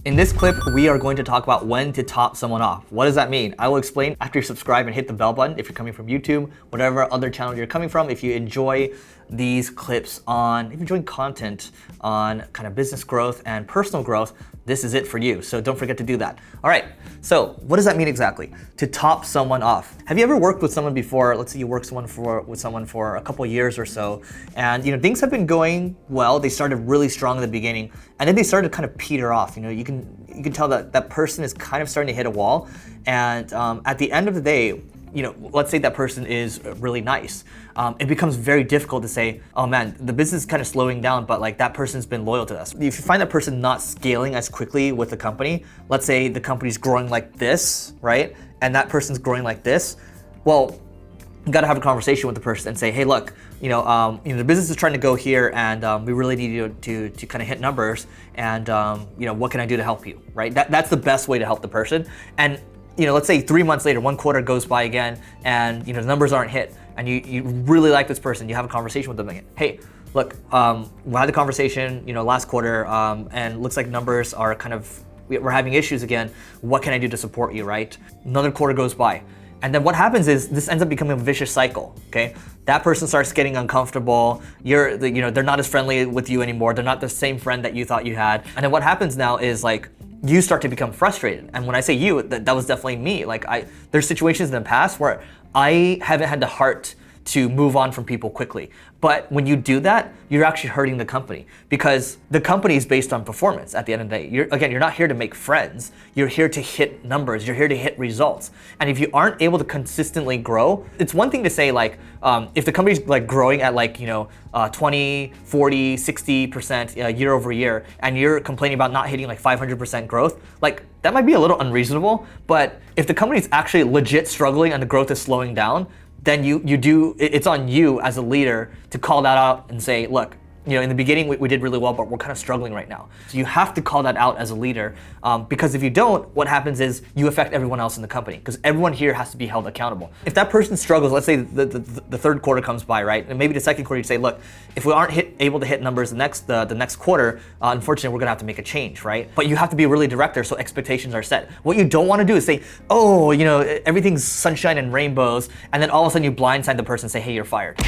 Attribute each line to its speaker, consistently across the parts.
Speaker 1: In this clip, we are going to talk about when to top someone off. What does that mean? I will explain after you subscribe and hit the bell button if you're coming from YouTube, whatever other channel you're coming from. If you enjoy these clips on, if you're enjoying content on kind of business growth and personal growth, this is it for you. So don't forget to do that. All right, so what does that mean exactly? To top someone off. Have you ever worked with someone before? Let's say you worked with someone for a couple years or so, and things have been going well. They started really strong in the beginning, and then they started to kind of peter off. You can tell that that person is kind of starting to hit a wall, and at the end of the day, let's say that person is really nice. It becomes very difficult to say, oh man, the business is kind of slowing down, but like that person's been loyal to us. If you find that person not scaling as quickly with the company, let's say the company's growing like this, right? And that person's growing like this, well, you gotta have a conversation with the person and say, hey, look, the business is trying to go here, and we really need you to kind of hit numbers, and what can I do to help you, right? That's the best way to help the person. And let's say 3 months later, 1 quarter goes by again, and the numbers aren't hit, and you really like this person. You have a conversation with them again. Hey, look, we had the conversation, last quarter, and looks like numbers are we're having issues again. What can I do to support you, right? Another quarter goes by. And then what happens is this ends up becoming a vicious cycle, okay? That person starts getting uncomfortable. They're not as friendly with you anymore. They're not the same friend that you thought you had. And then what happens now is like, you start to become frustrated. And when I say you, that was definitely me. There's situations in the past where I haven't had the heart to move on from people quickly. But when you do that, you're actually hurting the company, because the company is based on performance at the end of the day. You're not here to make friends. You're here to hit numbers. You're here to hit results. And if you aren't able to consistently grow, it's one thing to say if the company's growing at 20, 40, 60% year over year, and you're complaining about not hitting 500% growth, that might be a little unreasonable. But if the company's actually legit struggling and the growth is slowing down, then it's on you as a leader to call that out and say, look, in the beginning we did really well, but we're kind of struggling right now. So you have to call that out as a leader, because if you don't, what happens is you affect everyone else in the company, because everyone here has to be held accountable. If that person struggles, let's say the third quarter comes by, right? And maybe the second quarter you say, look, if we aren't able to hit numbers the next quarter, unfortunately we're gonna have to make a change, right? But you have to be really direct there so expectations are set. What you don't wanna do is say, oh, everything's sunshine and rainbows, and then all of a sudden you blindside the person and say, hey, you're fired.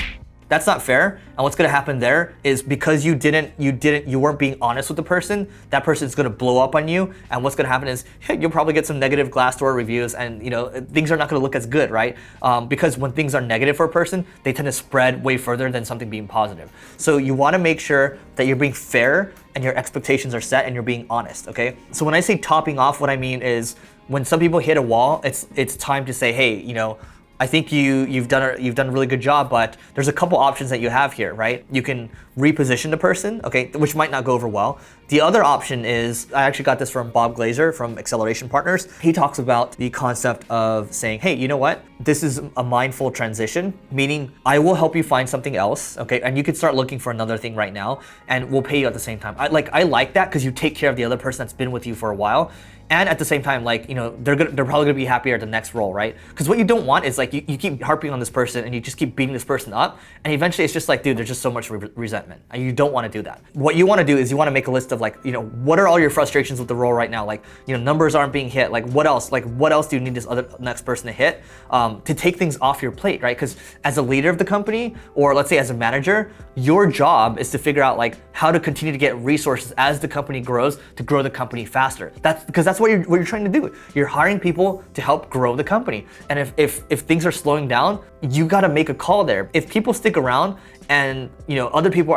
Speaker 1: That's not fair. And what's gonna happen there is, because you weren't being honest with the person, that person's gonna blow up on you. And what's gonna happen is, you'll probably get some negative Glassdoor reviews, and things are not gonna look as good, right? Because when things are negative for a person, they tend to spread way further than something being positive. So you wanna make sure that you're being fair and your expectations are set and you're being honest, okay? So when I say topping off, what I mean is, when some people hit a wall, it's time to say, hey, I think you've done a really good job, but there's a couple options that you have here, right? You can reposition the person, okay, which might not go over well. The other option is, I actually got this from Bob Glazer from Acceleration Partners. He talks about the concept of saying, hey, you know what? This is a mindful transition, meaning I will help you find something else, okay? And you can start looking for another thing right now, and we'll pay you at the same time. I like that, because you take care of the other person that's been with you for a while. And at the same time, they're probably gonna be happier at the next role, right? Because what you don't want is you keep harping on this person and you just keep beating this person up, and eventually it's just dude, there's just so much resentment, and you don't want to do that. What you want to do is you want to make a list of what are all your frustrations with the role right now? Numbers aren't being hit. What else? What else do you need this next person to hit to take things off your plate, right? Because as a leader of the company, or let's say as a manager, your job is to figure out how to continue to get resources as the company grows, to grow the company faster. That's what you're trying to do. You're hiring people to help grow the company. And if things are slowing down, you got to make a call there. If people stick around and other people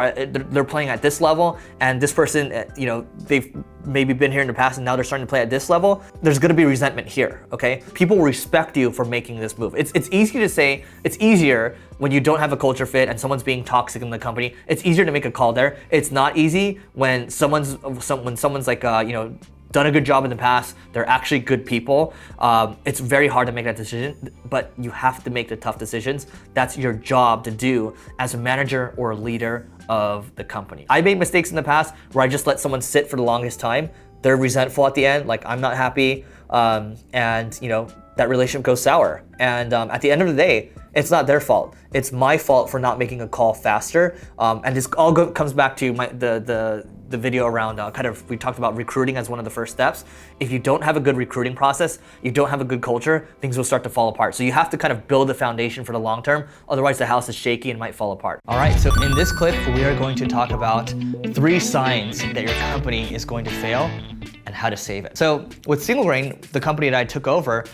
Speaker 1: they're playing at this level, and this person they've maybe been here in the past and now they're starting to play at this level, there's going to be resentment here, okay? People will respect you for making this move. It's easy to say, it's easier when you don't have a culture fit and someone's being toxic in the company. It's easier to make a call there. It's not easy when someone's done a good job in the past, they're actually good people. It's very hard to make that decision, but you have to make the tough decisions. That's your job to do as a manager or a leader of the company. I made mistakes in the past where I just let someone sit for the longest time. They're resentful at the end, I'm not happy, and that relationship goes sour. And at the end of the day, it's not their fault. It's my fault for not making a call faster. And this all comes back to the video around we talked about recruiting as one of the first steps. If you don't have a good recruiting process, you don't have a good culture, things will start to fall apart. So you have to kind of build a foundation for the long term. Otherwise, the house is shaky and might fall apart. All right, so in this clip, we are going to talk about 3 signs that your company is going to fail and how to save it. So with Single Grain, the company that I took over,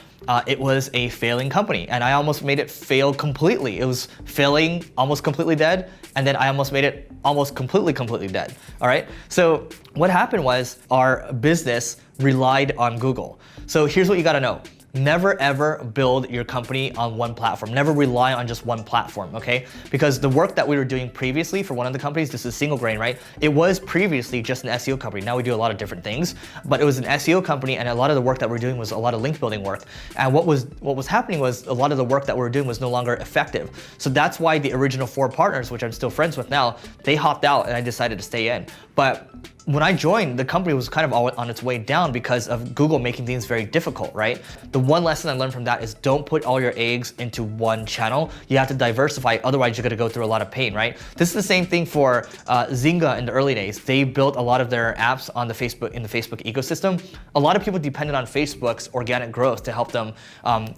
Speaker 1: it was a failing company, and I almost made it fail completely. It was failing, almost completely dead, and then I almost made it almost completely dead. All right. So what happened was our business relied on Google. So here's what you got to know. Never ever build your company on one platform. Never rely on just one platform, okay? Because the work that we were doing previously for one of the companies, this is Single Grain, right? It was previously just an SEO company. Now we do a lot of different things, but it was an SEO company, and a lot of the work that we're doing was a lot of link building work. And what was happening was a lot of the work that we were doing was no longer effective. So that's why the original 4 partners, which I'm still friends with now, they hopped out and I decided to stay in. But when I joined, the company was kind of on its way down because of Google making things very difficult, right? The one lesson I learned from that is don't put all your eggs into one channel. You have to diversify, otherwise you're gonna go through a lot of pain, right? This is the same thing for Zynga in the early days. They built a lot of their apps on the Facebook ecosystem. A lot of people depended on Facebook's organic growth to help them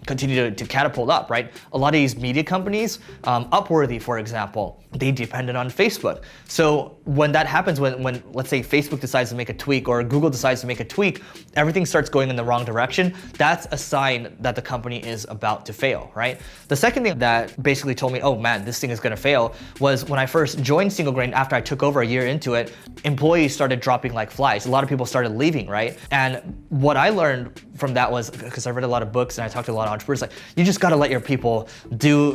Speaker 1: continue to catapult up, right? A lot of these media companies, Upworthy, for example, they depended on Facebook. So when that happens, when let's say Facebook decides to make a tweak or Google decides to make a tweak, everything starts going in the wrong direction. That's a sign that the company is about to fail, right? The second thing that basically told me, oh man, this thing is gonna fail, was when I first joined Single Grain. After I took over a year into it, employees started dropping like flies. A lot of people started leaving, right? And what I learned from that was, because I read a lot of books and I talked to a lot of entrepreneurs, like you just gotta let your people do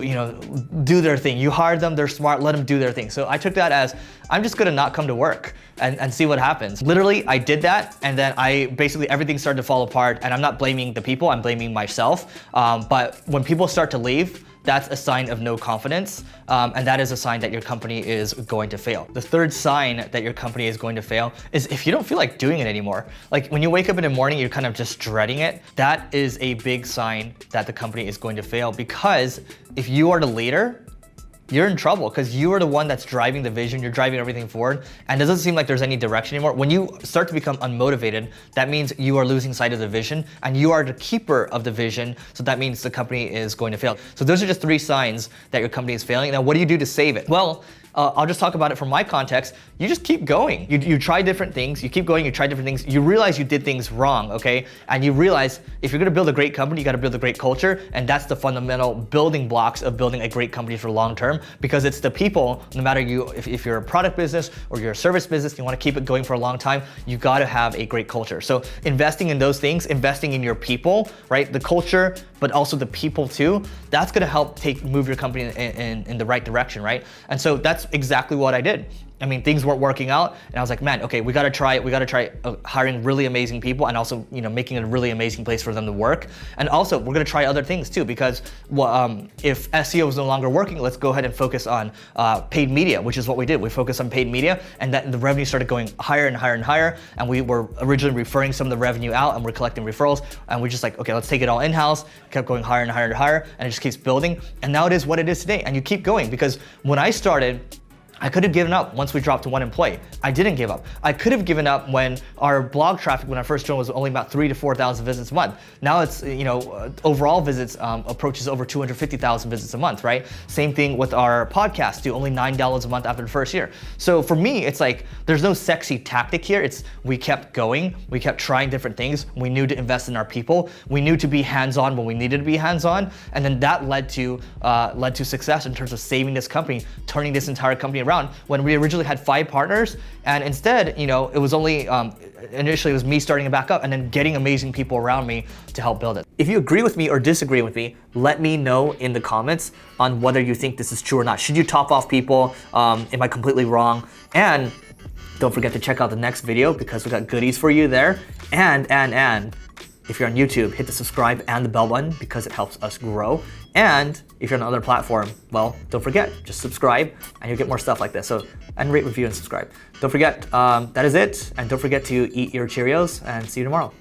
Speaker 1: their thing. You hired them, they're smart, let them do their thing. So I took that as, I'm just gonna not come to work and see what happens. Literally, I did that, and then everything started to fall apart, and I'm not blaming the people, I'm blaming myself. But when people start to leave, that's a sign of no confidence, and that is a sign that your company is going to fail. The third sign that your company is going to fail is if you don't feel like doing it anymore. Like when you wake up in the morning, you're kind of just dreading it. That is a big sign that the company is going to fail, because if you are the leader, you're in trouble, because you are the one that's driving the vision, you're driving everything forward, and it doesn't seem like there's any direction anymore. When you start to become unmotivated, that means you are losing sight of the vision, and you are the keeper of the vision, so that means the company is going to fail. So those are just 3 signs that your company is failing. Now, what do you do to save it? Well, I'll just talk about it from my context. You just keep going. You try different things, you keep going, you try different things, you realize you did things wrong, okay? And you realize if you're gonna build a great company, you gotta build a great culture, and that's the fundamental building blocks of building a great company for long term, because it's the people, no matter if you're a product business or you're a service business, you wanna keep it going for a long time, you gotta have a great culture. So investing in those things, investing in your people, right? The culture, but also the people too, that's gonna help move your company in the right direction, right? And so that's exactly what I did. I mean, things weren't working out, and I was like, man, okay, we gotta try hiring really amazing people, and also, making it a really amazing place for them to work. And also, we're gonna try other things too, because if SEO is no longer working, let's go ahead and focus on paid media, which is what we did. We focused on paid media, and the revenue started going higher and higher and higher, and we were originally referring some of the revenue out, and we're collecting referrals, and we're just like, okay, let's take it all in-house, kept going higher and higher and higher, and it just keeps building, and now it is what it is today, and you keep going, because when I started, I could have given up once we dropped to 1 employee. I didn't give up. I could have given up when our blog traffic, when I first joined, was only about 3,000 to 4,000 visits a month. Now it's, overall visits approaches over 250,000 visits a month, right? Same thing with our podcast, do only $9 a month after the first year. So for me, it's like, there's no sexy tactic here. It's, we kept going, we kept trying different things. We knew to invest in our people. We knew to be hands-on when we needed to be hands-on. And then that led to success in terms of saving this company, turning this entire company around, when we originally had 5 partners, and instead, it was only initially it was me starting it back up, and then getting amazing people around me to help build it. If you agree with me or disagree with me, let me know in the comments on whether you think this is true or not. Should you top off people? Am I completely wrong? And don't forget to check out the next video, because we got goodies for you there. And if you're on YouTube, hit the subscribe and the bell button, because it helps us grow. And if you're on another platform, well, don't forget, just subscribe and you'll get more stuff like this. So, and rate, review, and subscribe. Don't forget, that is it. And don't forget to eat your Cheerios, and see you tomorrow.